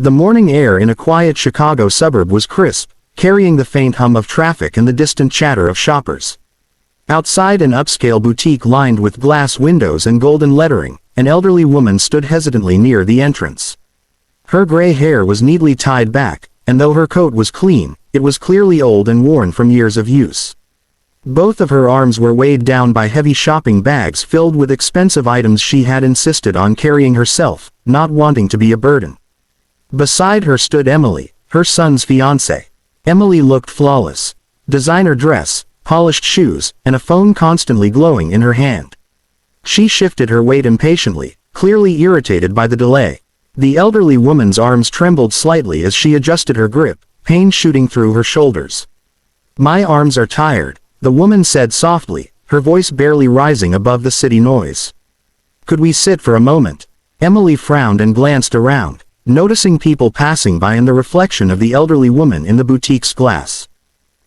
The morning air in a quiet Chicago suburb was crisp, carrying the faint hum of traffic and the distant chatter of shoppers. Outside an upscale boutique lined with glass windows and golden lettering, an elderly woman stood hesitantly near the entrance. Her gray hair was neatly tied back, and though her coat was clean, it was clearly old and worn from years of use. Both of her arms were weighed down by heavy shopping bags filled with expensive items she had insisted on carrying herself, not wanting to be a burden. Beside her stood Emily, her son's fiancée. Emily looked flawless. Designer dress, polished shoes, and a phone constantly glowing in her hand. She shifted her weight impatiently, clearly irritated by the delay. The elderly woman's arms trembled slightly as she adjusted her grip, pain shooting through her shoulders. "My arms are tired," the woman said softly, her voice barely rising above the city noise. "Could we sit for a moment?" Emily frowned and glanced around, noticing people passing by and the reflection of the elderly woman in the boutique's glass.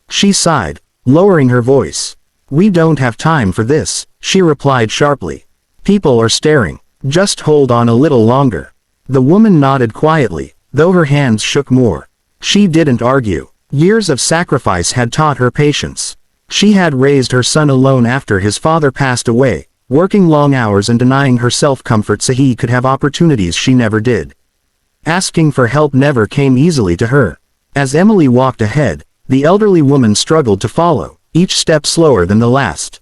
She sighed, lowering her voice. "We don't have time for this," she replied sharply. "People are staring. Just hold on a little longer." The woman nodded quietly, though her hands shook more. She didn't argue. Years of sacrifice had taught her patience. She had raised her son alone after his father passed away, working long hours and denying herself comfort so he could have opportunities she never did. Asking for help never came easily to her. As Emily walked ahead, the elderly woman struggled to follow, each step slower than the last.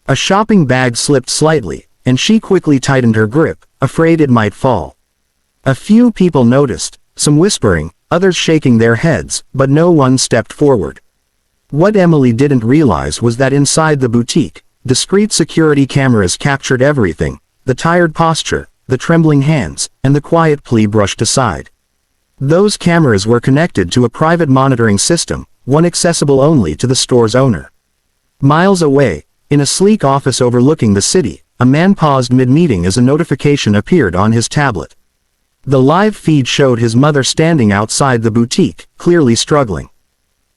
A shopping bag slipped slightly, and she quickly tightened her grip, afraid it might fall. A few people noticed, some whispering, others shaking their heads, but no one stepped forward. What Emily didn't realize was that inside the boutique, discreet security cameras captured everything: the tired posture, the trembling hands, and the quiet plea brushed aside. Those cameras were connected to a private monitoring system, one accessible only to the store's owner. Miles away, in a sleek office overlooking the city, a man paused mid-meeting as a notification appeared on his tablet. The live feed showed his mother standing outside the boutique, clearly struggling.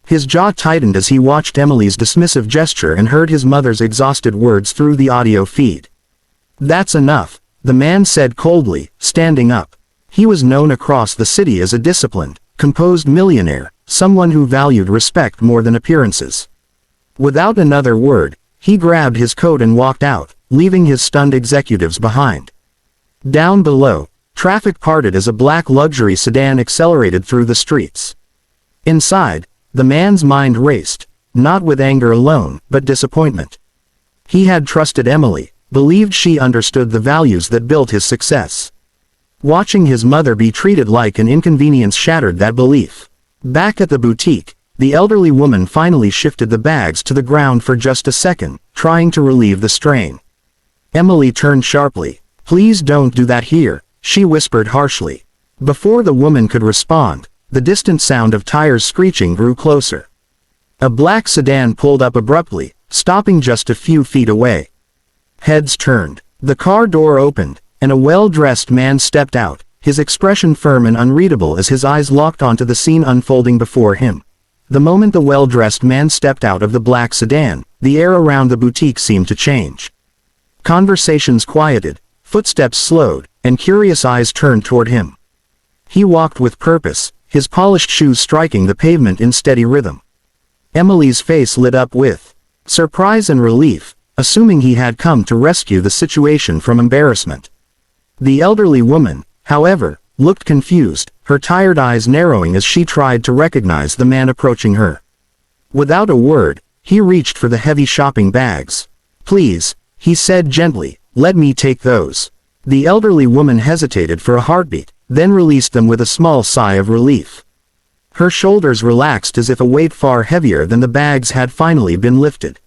His jaw tightened as he watched Emily's dismissive gesture and heard his mother's exhausted words through the audio feed. "That's enough," the man said coldly, standing up. He was known across the city as a disciplined, composed millionaire, someone who valued respect more than appearances. Without another word, he grabbed his coat and walked out, leaving his stunned executives behind. Down below, traffic parted as a black luxury sedan accelerated through the streets. Inside, the man's mind raced, not with anger alone, but disappointment. He had trusted Emily, believed she understood the values that built his success. Watching his mother be treated like an inconvenience shattered that belief. Back at the boutique, the elderly woman finally shifted the bags to the ground for just a second, trying to relieve the strain. Emily turned sharply. "Please don't do that here," she whispered harshly. Before the woman could respond, the distant sound of tires screeching grew closer. A black sedan pulled up abruptly, stopping just a few feet away. Heads turned. The car door opened, and a well-dressed man stepped out, his expression firm and unreadable as his eyes locked onto the scene unfolding before him. The moment the well-dressed man stepped out of the black sedan, the air around the boutique seemed to change. Conversations quieted, footsteps slowed, and curious eyes turned toward him. He walked with purpose, his polished shoes striking the pavement in steady rhythm. Emily's face lit up with surprise and relief, assuming he had come to rescue the situation from embarrassment. The elderly woman, however, looked confused, her tired eyes narrowing as she tried to recognize the man approaching her. Without a word, he reached for the heavy shopping bags. "Please," he said gently, "let me take those." The elderly woman hesitated for a heartbeat, then released them with a small sigh of relief. Her shoulders relaxed as if a weight far heavier than the bags had finally been lifted.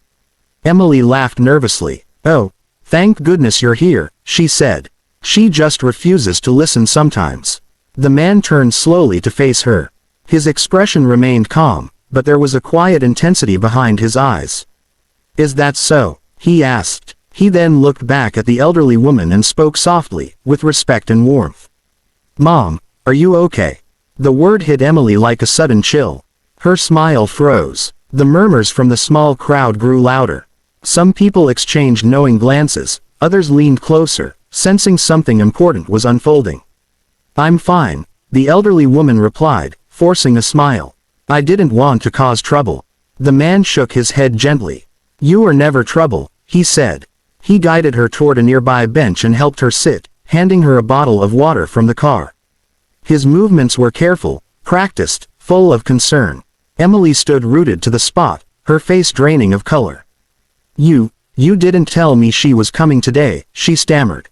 Emily laughed nervously. "Oh, thank goodness you're here," she said. "She just refuses to listen sometimes." The man turned slowly to face her. His expression remained calm, but there was a quiet intensity behind his eyes. "Is that so?" he asked. He then looked back at the elderly woman and spoke softly, with respect and warmth. "Mom, are you okay?" The word hit Emily like a sudden chill. Her smile froze. The murmurs from the small crowd grew louder. Some people exchanged knowing glances, others leaned closer, sensing something important was unfolding. "I'm fine," the elderly woman replied, forcing a smile. I didn't want to cause trouble. The man shook his head gently. You are never trouble, he said. He guided her toward a nearby bench and helped her sit, handing her a bottle of water from the car. His movements were careful, practiced, full of concern. Emily stood rooted to the spot, her face draining of color. You didn't tell me she was coming today, she stammered.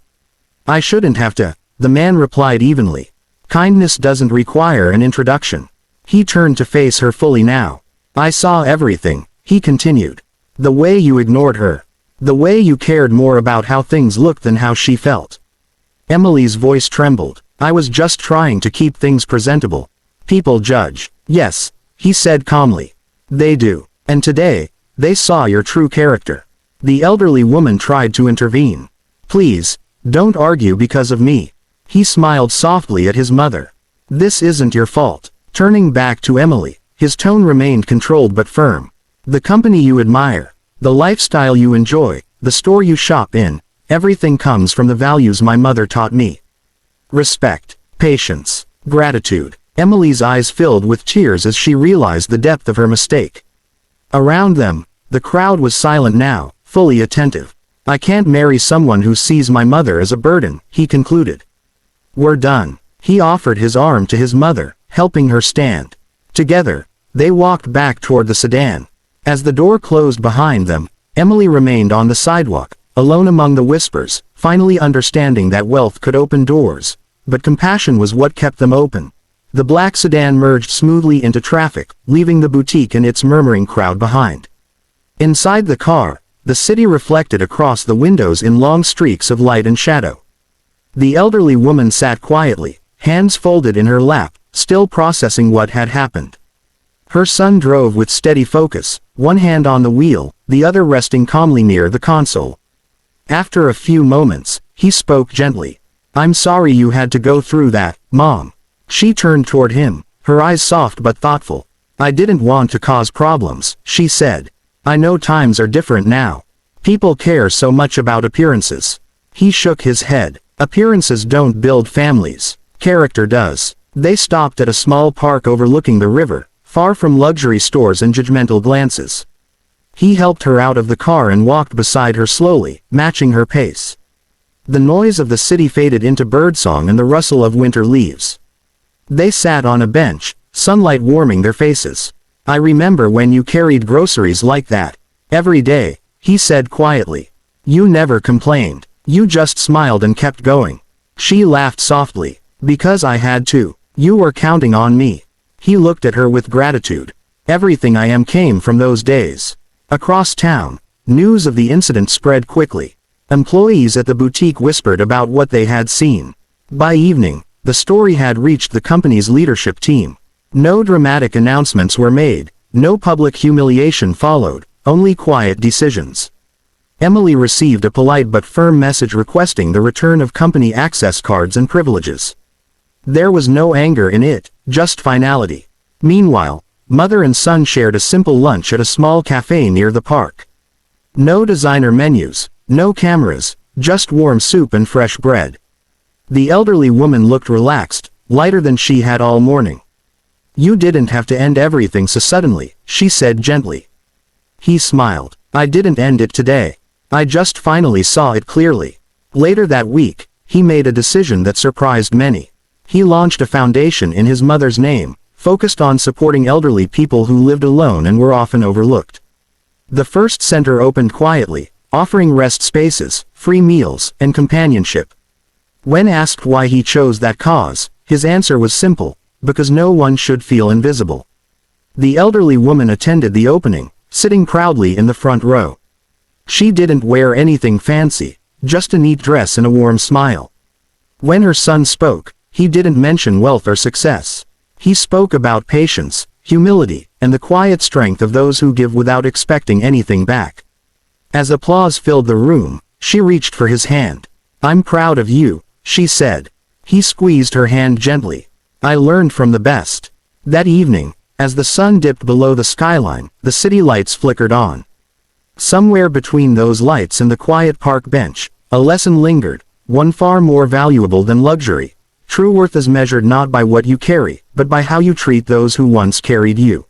I shouldn't have to, the man replied evenly. Kindness doesn't require an introduction. He turned to face her fully now. I saw everything, he continued. The way you ignored her. The way you cared more about how things looked than how she felt. Emily's voice trembled. I was just trying to keep things presentable. People judge. Yes, he said calmly. They do. And today, they saw your true character. The elderly woman tried to intervene. Please, don't argue because of me. He smiled softly at his mother. This isn't your fault. Turning back to Emily, his tone remained controlled but firm. The company you admire, the lifestyle you enjoy, the store you shop in, everything comes from the values my mother taught me. Respect, patience, gratitude. Emily's eyes filled with tears as she realized the depth of her mistake. Around them, the crowd was silent now, fully attentive. I can't marry someone who sees my mother as a burden, he concluded. We're done. He offered his arm to his mother, helping her stand. Together, they walked back toward the sedan. As the door closed behind them, Emily remained on the sidewalk, alone among the whispers, finally understanding that wealth could open doors, but compassion was what kept them open. The black sedan merged smoothly into traffic, leaving the boutique and its murmuring crowd behind. Inside the car, the city reflected across the windows in long streaks of light and shadow. The elderly woman sat quietly, hands folded in her lap, still processing what had happened. Her son drove with steady focus, one hand on the wheel, the other resting calmly near the console. After a few moments, he spoke gently. I'm sorry you had to go through that, Mom. She turned toward him, her eyes soft but thoughtful. I didn't want to cause problems, she said. I know times are different now. People care so much about appearances. He shook his head. Appearances don't build families. Character does. They stopped at a small park overlooking the river, far from luxury stores and judgmental glances. He helped her out of the car and walked beside her slowly, matching her pace. The noise of the city faded into birdsong and the rustle of winter leaves. They sat on a bench, sunlight warming their faces. I remember when you carried groceries like that. Every day, he said quietly. You never complained. You just smiled and kept going. She laughed softly. Because I had to. You were counting on me. He looked at her with gratitude. Everything I am came from those days. Across town, news of the incident spread quickly. Employees at the boutique whispered about what they had seen. By evening, the story had reached the company's leadership team. No dramatic announcements were made, no public humiliation followed, only quiet decisions. Emily received a polite but firm message requesting the return of company access cards and privileges. There was no anger in it, just finality. Meanwhile, mother and son shared a simple lunch at a small cafe near the park. No designer menus, no cameras, just warm soup and fresh bread. The elderly woman looked relaxed, lighter than she had all morning. You didn't have to end everything so suddenly, she said gently. He smiled. I didn't end it today. I just finally saw it clearly. Later that week, he made a decision that surprised many. He launched a foundation in his mother's name, focused on supporting elderly people who lived alone and were often overlooked. The first center opened quietly, offering rest spaces, free meals, and companionship. When asked why he chose that cause, his answer was simple, because no one should feel invisible. The elderly woman attended the opening, sitting proudly in the front row. She didn't wear anything fancy, just a neat dress and a warm smile. When her son spoke, he didn't mention wealth or success. He spoke about patience, humility, and the quiet strength of those who give without expecting anything back. As applause filled the room, she reached for his hand. I'm proud of you, she said. He squeezed her hand gently. I learned from the best. That evening, as the sun dipped below the skyline, the city lights flickered on. Somewhere between those lights and the quiet park bench, a lesson lingered, one far more valuable than luxury. True worth is measured not by what you carry, but by how you treat those who once carried you.